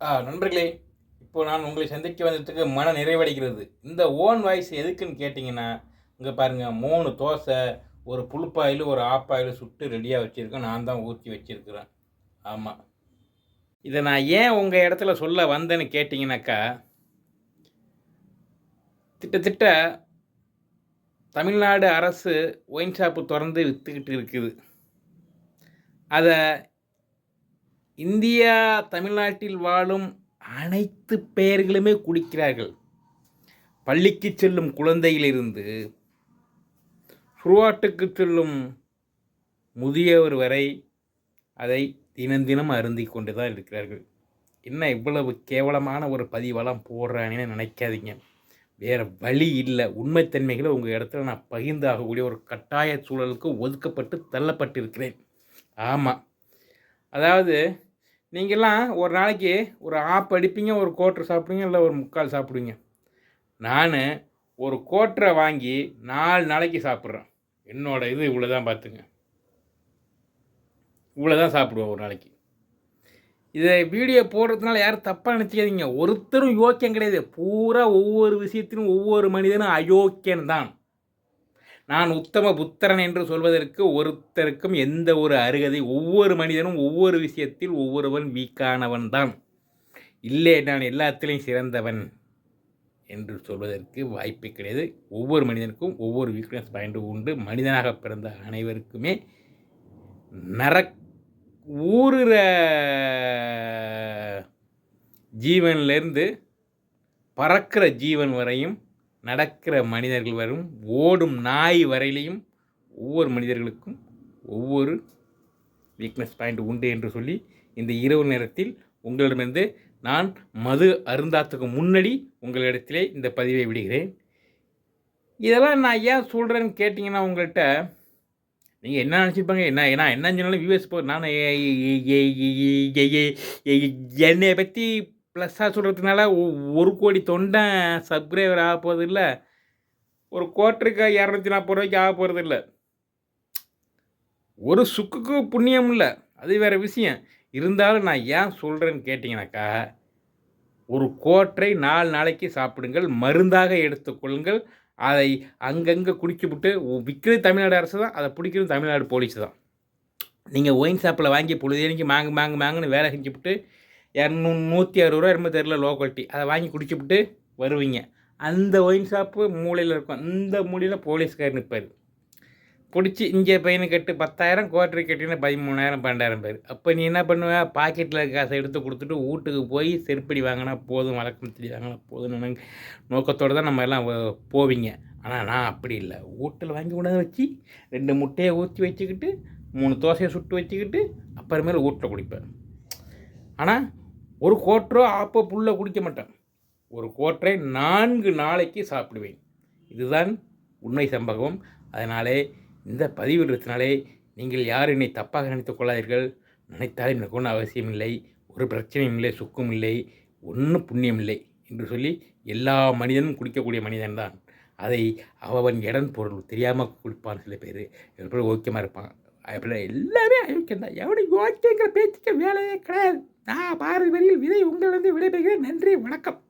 நண்பர்களே, இப்போ நான் உங்களை சந்திக்க வந்ததுக்கு மன நிறைவடைகிறது. இந்த ஓன் வாய்ஸ் எதுக்குன்னு கேட்டிங்கன்னா, இங்கே பாருங்கள் 3 தோசை, ஒரு புழுப்பாயில், ஒரு ஆப்பாயில் சுட்டு ரெடியாக வச்சுருக்கேன். நான் தான் ஊற்றி வச்சுருக்கிறேன். ஆமாம். இதை நான் ஏன் உங்கள் இடத்துல சொல்ல வந்தேன்னு கேட்டிங்கனாக்கா, திட்டத்திட்ட தமிழ்நாடு அரசு ஒயின் ஷாப்பு திறந்து விற்றுக்கிட்டு இருக்குது. அதை இந்தியா தமிழ்நாட்டில் வாழும் அனைத்து பெயர்களுமே குடிக்கிறார்கள். பள்ளிக்கு செல்லும் குழந்தையிலிருந்து சுடுகாட்டுக்கு செல்லும் முதியவர் வரை அதை தினம் அருந்தி கொண்டு தான் இருக்கிறார்கள். என்ன இவ்வளவு கேவலமான ஒரு பதிவெல்லாம் போடுறானேன்னு நினைக்காதீங்க. வேறு வழி இல்லை. உண்மைத்தன்மைகளை உங்கள் இடத்துல நான் பகிர்ந்தாகக்கூடிய ஒரு கட்டாய சூழலுக்கு ஒதுக்கப்பட்டு தள்ளப்பட்டிருக்கிறேன். ஆமாம், அதாவது நீங்கள்லாம் ஒரு நாளைக்கு ஒரு ஆப் அடிப்பீங்க, ஒரு கோட்டர் சாப்பிடுவீங்க, இல்லை ஒரு முக்கால் சாப்பிடுவீங்க. நான் ஒரு கோட்டரை வாங்கி 4 நாளைக்கு சாப்பிட்றேன். என்னோடய இது இவ்வளோ தான், பார்த்துங்க. இவ்வளோ தான் சாப்பிடுவேன் ஒரு நாளைக்கு. இதை வீடியோ போடுறதுனால யாரும் தப்பாக நினச்சிக்காதீங்க. ஒருத்தரும் யோக்கியம் கிடையாது. பூரா ஒவ்வொரு விஷயத்திலும் ஒவ்வொரு மனிதனும் அயோக்கியன்தான். நான் உத்தம புத்திரன் என்று சொல்வதற்கு ஒருத்தருக்கும் எந்த ஒரு அருகதை. ஒவ்வொரு மனிதனும் ஒவ்வொரு விஷயத்தில் ஒவ்வொருவன் வீக்கானவன் தான். இல்லை நான் எல்லாத்திலையும் சிறந்தவன் என்று சொல்வதற்கு வாய்ப்பு கிடையாது. ஒவ்வொரு மனிதனுக்கும் ஒவ்வொரு வீக்னஸ் பாயிண்ட் உண்டு. மனிதனாக பிறந்த அனைவருக்குமே ஊறுற ஜீவன்லேருந்து பறக்கிற ஜீவன் வரையும், நடக்கிற மனிதர்கள் வரும், ஓடும் நாய் வரையிலையும் ஒவ்வொரு மனிதர்களுக்கும் ஒவ்வொரு வீக்னஸ் பாயிண்ட் உண்டு என்று சொல்லி இந்த இரவு நேரத்தில் உங்களிடமிருந்து நான் மது அருந்தாத்துக்கு முன்னாடி உங்களிடத்திலே இந்த பதிவை விடுகிறேன். இதெல்லாம் நான் ஏன் சொல்கிறேன்னு கேட்டிங்கன்னா, உங்கள்கிட்ட நீங்கள் என்ன நினச்சிருப்பாங்க, என்ன சொன்னாலும் வியூஎஸ் நான் என்னை பற்றி ப்ளஸ்ஸாக சொல்கிறதுனால 1 கோடி தொண்டை சப்ஸ்கிரைபர் ஆக போகிறது இல்லை, ஒரு கோட்டருக்கு 240 ரூபாய்க்கு ஆக போகிறது இல்லை, ஒரு சுக்குக்கு புண்ணியம் இல்லை, அது வேறு விஷயம். இருந்தாலும் நான் ஏன் சொல்கிறேன்னு கேட்டிங்கனாக்கா, ஒரு கோட்டரை 4 நாளைக்கு சாப்பிடுங்கள், மருந்தாக எடுத்துக்கொள்ளுங்கள். அதை அங்கங்கே குடிச்சுவிட்டு விற்கிறது தமிழ்நாடு அரசு தான், அதை பிடிக்கிறது தமிழ்நாடு போலீஸ் தான். நீங்கள் ஒயின் ஷாப்பில் வாங்கி பொழுதேனைக்கு மாங்குன்னு வேலை செஞ்சுவிட்டு 160 ரூபா ரொம்ப தெரியல லோக்கல்ட்டி, அதை வாங்கி குடிச்சுவிட்டு வருவீங்க. அந்த ஒயின் ஷாப்பு மூலையில் இருக்கும். அந்த மூலையில் போலீஸ்கார் நிற்பார். பிடிச்சி இங்கே பையனு கட்டு 10,000, கோட்டரி கட்டினா 13,000 12,000 பேர். அப்போ நீ என்ன பண்ணுவ? பாக்கெட்டில் காசை எடுத்து கொடுத்துட்டு வீட்டுக்கு போய் செருப்படி வாங்கினா போதும், வழக்கம் திரி வாங்கினா போதும்னு நோக்கத்தோடு தான் நம்ம எல்லாம் போவீங்க. ஆனால் நான் அப்படி இல்லை. வீட்டில் வாங்கி கொண்டாந்து வச்சு 2 முட்டையை ஊற்றி வச்சுக்கிட்டு 3 தோசையை சுட்டு வச்சுக்கிட்டு அப்புறமேல வீட்டில் குடிப்பேன். ஆனால் ஒரு கோட்டரோ ஆப்போ புல்ல குடிக்க மாட்டேன். ஒரு கோட்டரை 4 நாளைக்கு சாப்பிடுவேன். இதுதான் உண்மை சம்பவம். அதனாலே இந்த பதிவிடுறதுனாலே நீங்கள் யாரும் என்னை தப்பாக நினைத்து கொள்ளாதீர்கள். நினைத்தாலும் எனக்கு ஒன்றும் அவசியம் இல்லை, ஒரு பிரச்சனையும் இல்லை, சுக்கும் இல்லை, ஒன்றும் புண்ணியம் இல்லை என்று சொல்லி எல்லா மனிதனும் குடிக்கக்கூடிய மனிதன்தான். அதை அவன் இடம் பொருள் தெரியாமல் குடிப்பான். சில பேர் எப்படி ஓக்கியமாக இருப்பான். அப்படின்னா எல்லாமே அயோக்கியம் தான். எவனை யோக்கியங்கிற பேச்சுக்க வேலையே கிடையாது. நான் பாரதி வரியில் விதை உங்களிடம் விடைபெறுகிறேன். நன்றி, வணக்கம்.